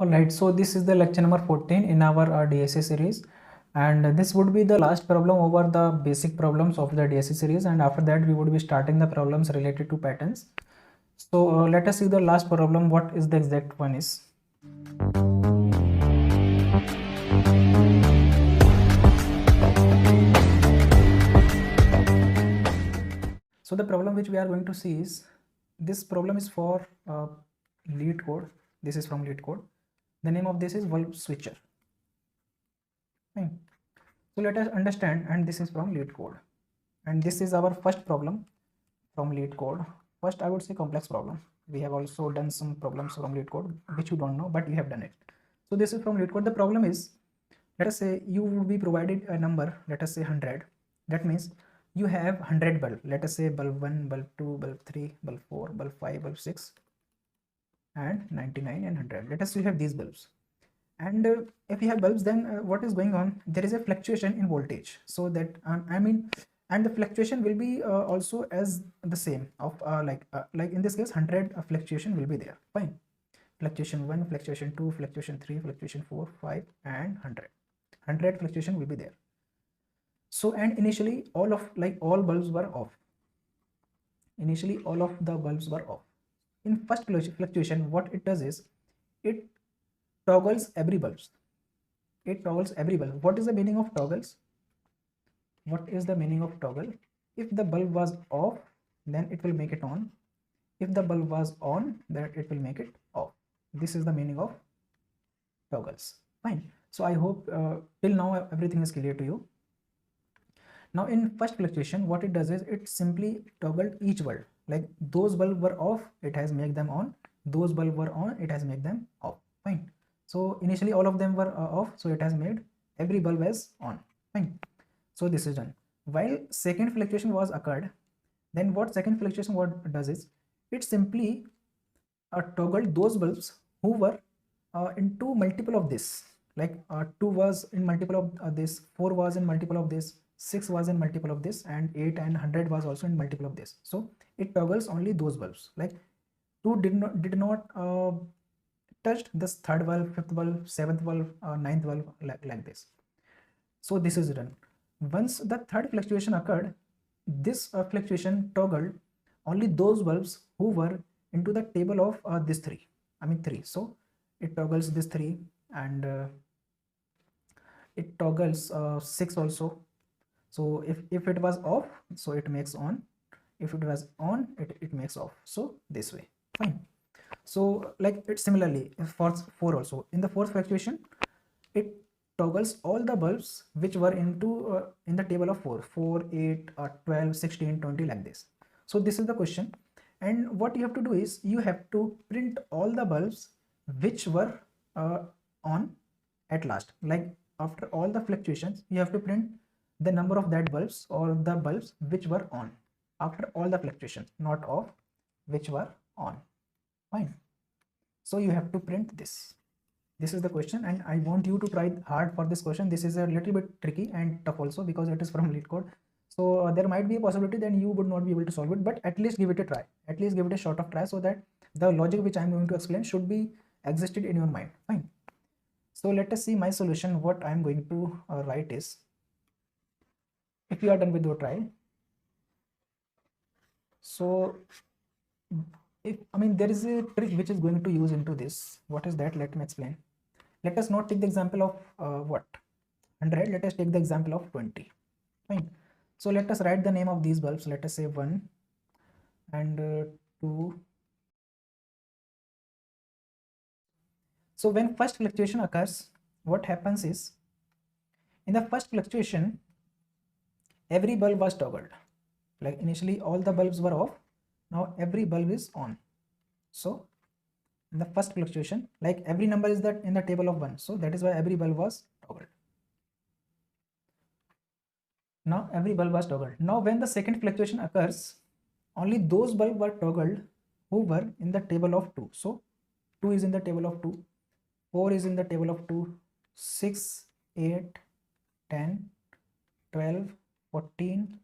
Alright, so this is the lecture number 14 in our DSC series, and this would be the last problem over the basic problems of the DSC series, and after that we would be starting the problems related to patterns. So let us see the last problem, what is the exact one is. So the problem which we are going to see is, this problem is for LeetCode. This is from LeetCode. The name of this is valve switcher. Fine. So let us understand, and this is from LeetCode, and this is our first problem from LeetCode. First, I would say complex problem. We have also done some problems from LeetCode which you don't know, but we have done it. So this is from LeetCode. The problem is, let us say you will be provided a number, let us say 100. That means you have 100 bulb. Let us say bulb 1, bulb 2, bulb 3, bulb 4, bulb 5, bulb 6, and 99 and 100. Let us say you have these bulbs. And if you have bulbs, then what is going on? There is a fluctuation in voltage. So that and the fluctuation will be also as the same of like in this case 100 fluctuation will be there. Fine. Fluctuation 1, fluctuation 2, fluctuation 3, fluctuation 4, 5, and 100 fluctuation will be there. So, and initially all bulbs were off. Initially all of the bulbs were off. In first fluctuation, what it does is it toggles every bulbs. It toggles every bulb. What is the meaning of toggles? What is the meaning of toggle? If the bulb was off, then it will make it on. If the bulb was on, then it will make it off. This is the meaning of toggles. Fine. So I hope till now everything is clear to you. Now in first fluctuation, what it does is it simply toggled each bulb. Like those bulbs were off, it has made them on. Those bulbs were on, it has made them off. Fine. So initially all of them were off, so it has made every bulb as on. Fine. So this is done. While second fluctuation was occurred, then what second fluctuation what does is it simply toggled those bulbs who were into multiple of this. Like 2 was in multiple of this, 4 was in multiple of this, 6 was in multiple of this, and 8 and 100 was also in multiple of this. So it toggles only those bulbs. Like 2 did not touched this third bulb, fifth bulb, seventh bulb, ninth bulb, like this. So this is done. Once the third fluctuation occurred, this fluctuation toggled only those bulbs who were into the table of this 3. 3. So it toggles this 3, and it toggles 6 also. So if it was off, so it makes on. If it was on, it makes off. So this way. Fine. So like it similarly for 4 also. In the fourth fluctuation, it toggles all the bulbs which were into in the table of 4, 8, 12, 16, 20, like this. So this is the question, and what you have to do is you have to print all the bulbs which were on at last. Like after all the fluctuations, you have to print the number of that bulbs or the bulbs which were on after all the fluctuations, not off, which were on. Fine. So you have to print this. This is the question, and I want you to try hard for this question. This is a little bit tricky and tough also because it is from LeetCode. So there might be a possibility that you would not be able to solve it, but at least give it a try. At least give it a shot of try, so that the logic which I am going to explain should be existed in your mind. Fine. So let us see my solution. What I am going to write is, if you are done with your try, so if there is a trick which is going to use into this. What is that? Let me explain. Let us not take the example of 100. Let us take the example of 20. Fine. So let us write the name of these bulbs. Let us say 1 and 2. So when first fluctuation occurs, what happens is, in the first fluctuation, every bulb was toggled. Like initially all the bulbs were off, now every bulb is on. So in the first fluctuation, like every number is that in the table of 1, so that is why every bulb was toggled. Now every bulb was toggled. Now when the second fluctuation occurs, only those bulbs were toggled who were in the table of 2. So 2 is in the table of 2, 4 is in the table of 2, 6, 8, 10, 12, 14,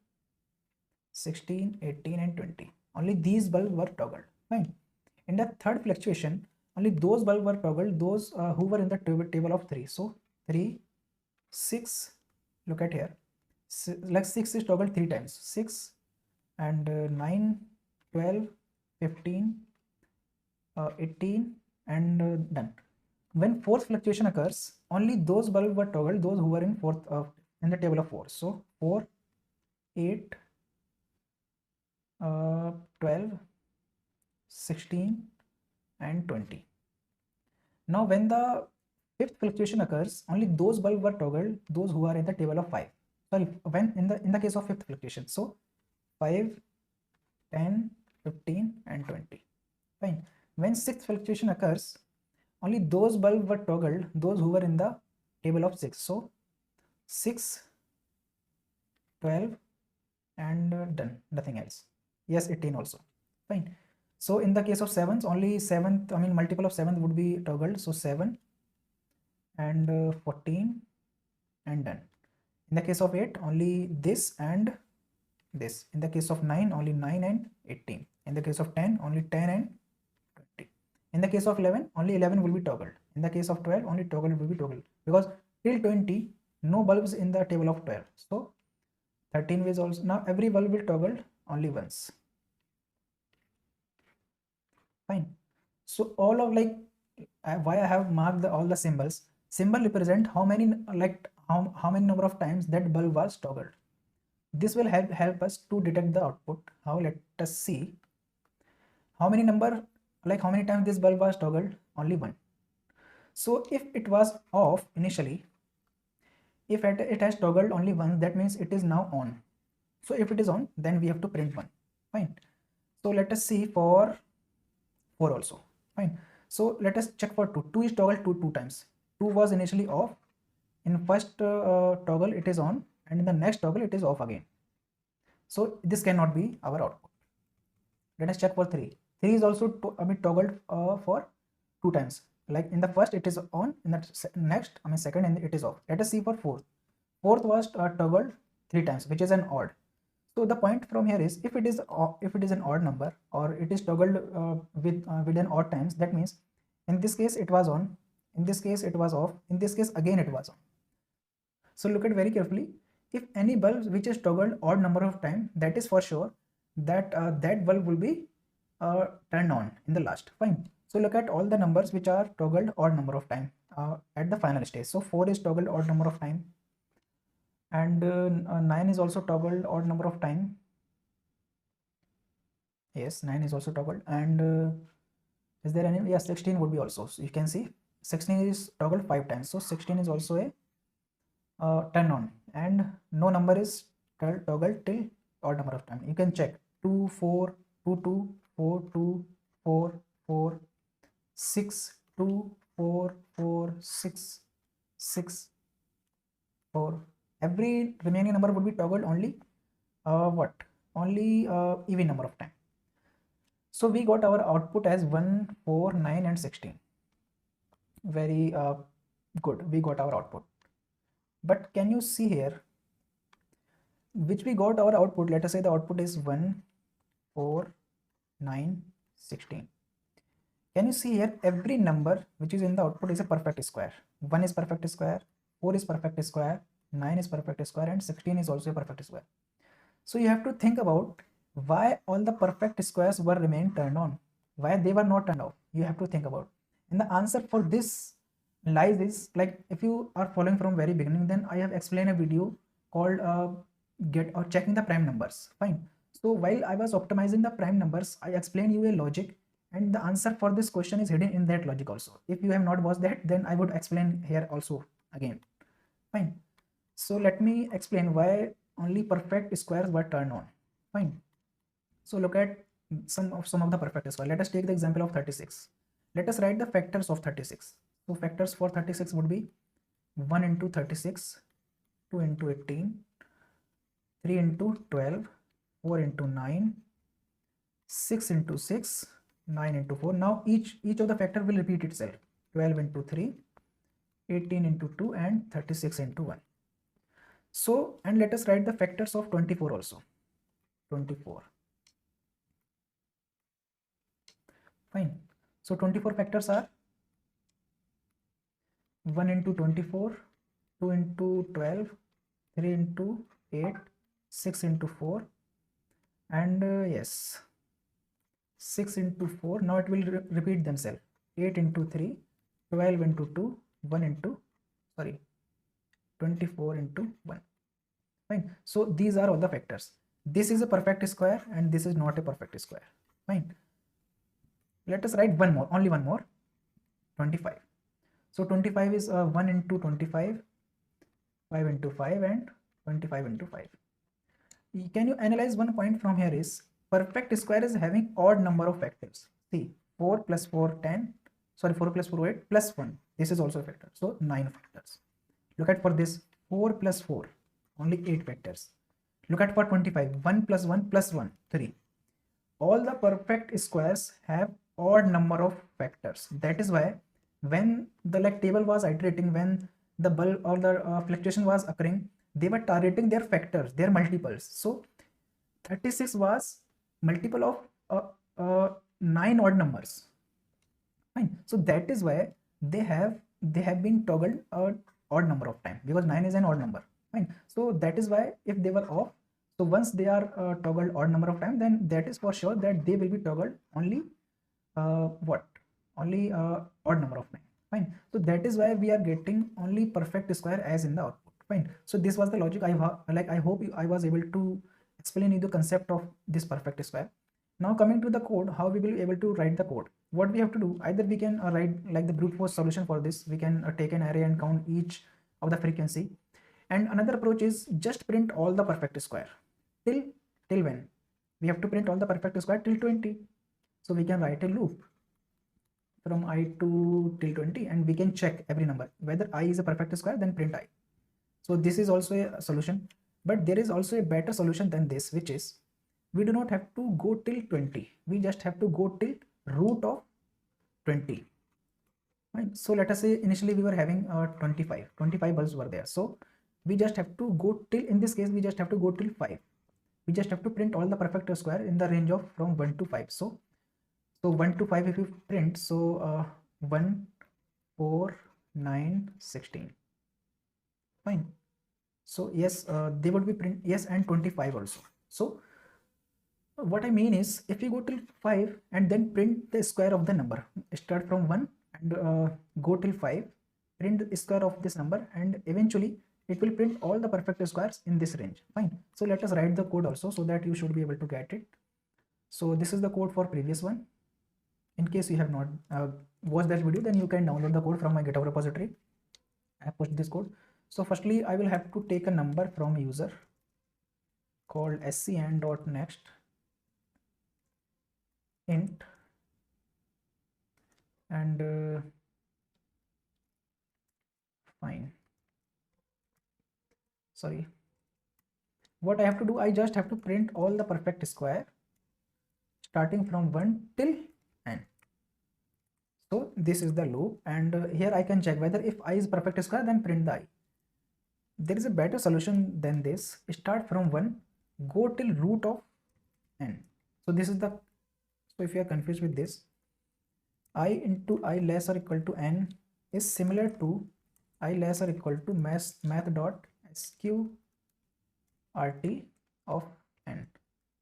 16, 18, and 20. Only these bulbs were toggled. Fine. In the third fluctuation, only those bulbs were toggled, those who were in the table of 3. So 3, 6, look at here, like 6 is toggled 3 times, 6 and 9, 12, 15, 18 and done. When fourth fluctuation occurs, only those bulbs were toggled, those who were in fourth in the table of 4. So 4, 8, 12, 16 and 20. Now when the fifth fluctuation occurs, only those bulbs were toggled, those who are in the table of 5. Sorry, when in the case of fifth fluctuation. So 5, 10, 15 and 20. Fine. When sixth fluctuation occurs, only those bulbs were toggled, those who were in the table of 6. So 6, 12 and done, nothing else. Yes, 18 also. Fine. So in the case of 7s, only 7th, I mean multiple of 7th would be toggled. So 7 and 14 and done. In the case of 8, only this and this. In the case of 9, only 9 and 18. In the case of 10, only 10 and 20. In the case of 11, only 11 will be toggled. In the case of 12, only toggle will be toggled. Because till 20, no bulbs in the table of 12. So 13 is also, now every bulb will toggle only once. Fine. So all of like why I have marked all the symbols. Symbol represent how many how many number of times that bulb was toggled. This will help us to detect the output. How, let us see how many how many times this bulb was toggled. Only one. So if it was off initially, if it has toggled only once, that means it is now on. So if it is on, then we have to print 1. Fine. So let us see for 4 also. Fine. So let us check for 2. 2 is toggled two times. 2 was initially off. In first toggle it is on, and in the next toggle it is off again. So this cannot be our output. Let us check for 3. 3 is also toggled for 2 times. Like in the first it is on, in the next second and it is off. Let us see for 4th. 4th was toggled 3 times, which is an odd. So the point from here is, if it is an odd number or it is toggled with an odd times, that means in this case it was on, in this case it was off, in this case again it was on. So look at very carefully. If any bulb which is toggled odd number of time, that is for sure that that bulb will be turned on in the last. Fine. So look at all the numbers which are toggled odd number of time at the final stage. So 4 is toggled odd number of time, and 9 is also toggled odd number of time. Yes, 9 is also toggled, and is there any? Yes, 16 would be also. So you can see 16 is toggled 5 times. So 16 is also a turn on, and no number is toggled till odd number of time. You can check 2, 4, 2, 2, 4, 2, 4, 4, 6, 2, 4, 4, 6, 6, 4. Every remaining number would be toggled only only even number of time. So we got our output as 1, 4, 9 and 16. Very good, we got our output. But can you see here which we got our output? Let us say the output is 1, 4, 9, 16. Can you see here every number which is in the output is a perfect square. 1 is perfect square, 4 is perfect square, 9 is perfect square, and 16 is also a perfect square. So you have to think about why all the perfect squares were remained turned on, why they were not turned off. You have to think about. And the answer for this lies is, like, if you are following from very beginning, then I have explained a video called checking the prime numbers. Fine. So while I was optimizing the prime numbers, I explained you a logic, and the answer for this question is hidden in that logic also. If you have not watched that, then I would explain here also again. Fine. So let me explain why only perfect squares were turned on. Fine. So look at some of the perfect square. Let us take the example of 36. Let us write the factors of 36. So factors for 36 would be 1 into 36, 2 into 18, 3 into 12, 4 into 9, 6 into 6, 9 into 4. Now each of the factor will repeat itself. 12 into 3, 18 into 2, and 36 into 1. So, and let us write the factors of 24 also. 24. Fine. So 24 factors are 1 into 24, 2 into 12, 3 into 8, 6 into 4, and yes, 6 into 4. Now it will repeat themselves. 8 into 3, 12 into 2, 1 into, sorry, 24 into 1. Fine. So these are all the factors. This is a perfect square and this is not a perfect square. Fine. Let us write one more, only one more, 25. So 25 is 1 into 25, 5 into 5, and 25 into 5. Can you analyze one point from here is perfect square is having odd number of factors. See, 4 plus 4, 10. Sorry, 4 plus 4, 8 plus 1. This is also a factor. So 9 factors. Look at for this 4 plus 4, only 8 factors. Look at for 25, 1 plus 1 plus 1, 3. All the perfect squares have odd number of factors. That is why when the table was iterating, when the bulk or the fluctuation was occurring, they were targeting their factors, their multiples. So 36 was multiple of 9 odd numbers. Fine. So that is why they have been toggled odd number of time, because 9 is an odd number. Fine. So that is why if they were off, so once they are toggled odd number of time, then that is for sure that they will be toggled only only odd number of time. Fine. So that is why we are getting only perfect square as in the output. Fine. So this was the logic. I hope I was able to explain you the concept of this perfect square. Now coming to the code, how we will be able to write the code. What we have to do, either we can write like the brute force solution for this. We can take an array and count each of the frequency. And another approach is just print all the perfect square. Till when? We have to print all the perfect square till 20. So we can write a loop from I to till 20, and we can check every number. Whether I is a perfect square, then print I. So this is also a solution. But there is also a better solution than this, which is we do not have to go till 20. We just have to go till root of 20. Right? So let us say initially we were having 25 bulbs were there. So we just have to go till, in this case, we just have to go till 5. We just have to print all the perfect square in the range of from 1 to 5. So 1 to 5 if you print, so 1, 4, 9, 16. Fine. So yes, they would be print, yes, and 25 also. So what I mean is, if you go till 5 and then print the square of the number, start from 1 and go till 5, print the square of this number, and eventually it will print all the perfect squares in this range. Fine. So let us write the code also, so that you should be able to get it. So this is the code for previous one. In case you have not watched that video, then you can download the code from my GitHub repository. I have pushed this code. So firstly, I will have to take a number from user called scn.next int, and fine. Sorry. What I have to do, I just have to print all the perfect square starting from 1 till n. So this is the loop, and here I can check whether if I is perfect square, then print the I. There is a better solution than this. Start from 1, go till root of n. So this is the, so if you are confused with this, I into I less or equal to n is similar to I less or equal to math dot sqrt of n.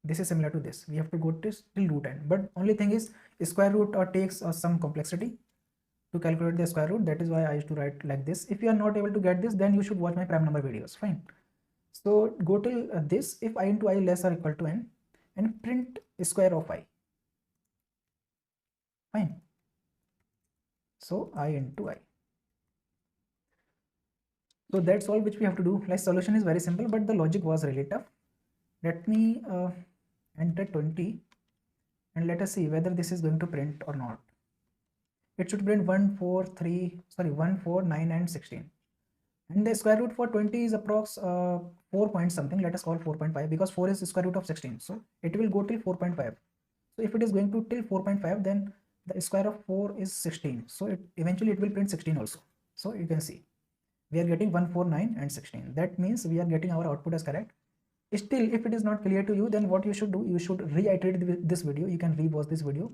This is similar to this. We have to go till root n, but only thing is square root takes some complexity to calculate the square root. That is why I used to write like this. If you are not able to get this, then you should watch my prime number videos. Fine. So go till this, if I into I less or equal to n, and print square of I. Fine. So I into I. So that's all which we have to do. Like, solution is very simple, but the logic was really tough. Let me enter 20 and let us see whether this is going to print or not. It should print 1, 4, 9 and 16. And the square root for 20 is approx 4 point something. Let us call 4.5, because 4 is the square root of 16. So it will go till 4.5. So if it is going to till 4.5, then the square of 4 is 16. So eventually it will print 16 also. So you can see we are getting 1, 4, 9 and 16. That means we are getting our output as correct. Still, if it is not clear to you, then what you should do, you should reiterate this video. You can rewatch this video,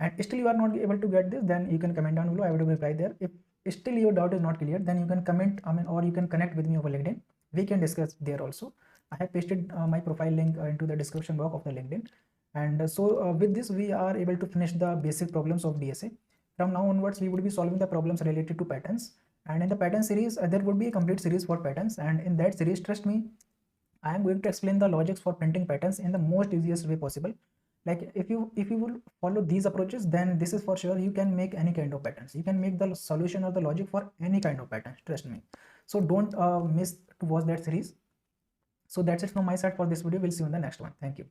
and still you are not able to get this, then you can comment down below. I will reply there. If still your doubt is not clear, then you can comment, or you can connect with me over LinkedIn. We can discuss there also. I have pasted my profile link into the description box of the LinkedIn. And with this, we are able to finish the basic problems of DSA. From now onwards, we would be solving the problems related to patterns. And in the pattern series, there would be a complete series for patterns. And in that series, trust me, I am going to explain the logics for printing patterns in the most easiest way possible. Like if you will follow these approaches, then this is for sure you can make any kind of patterns. You can make the solution or the logic for any kind of pattern, trust me. So don't miss to watch that series. So that's it from my side for this video. We'll see you in the next one. Thank you.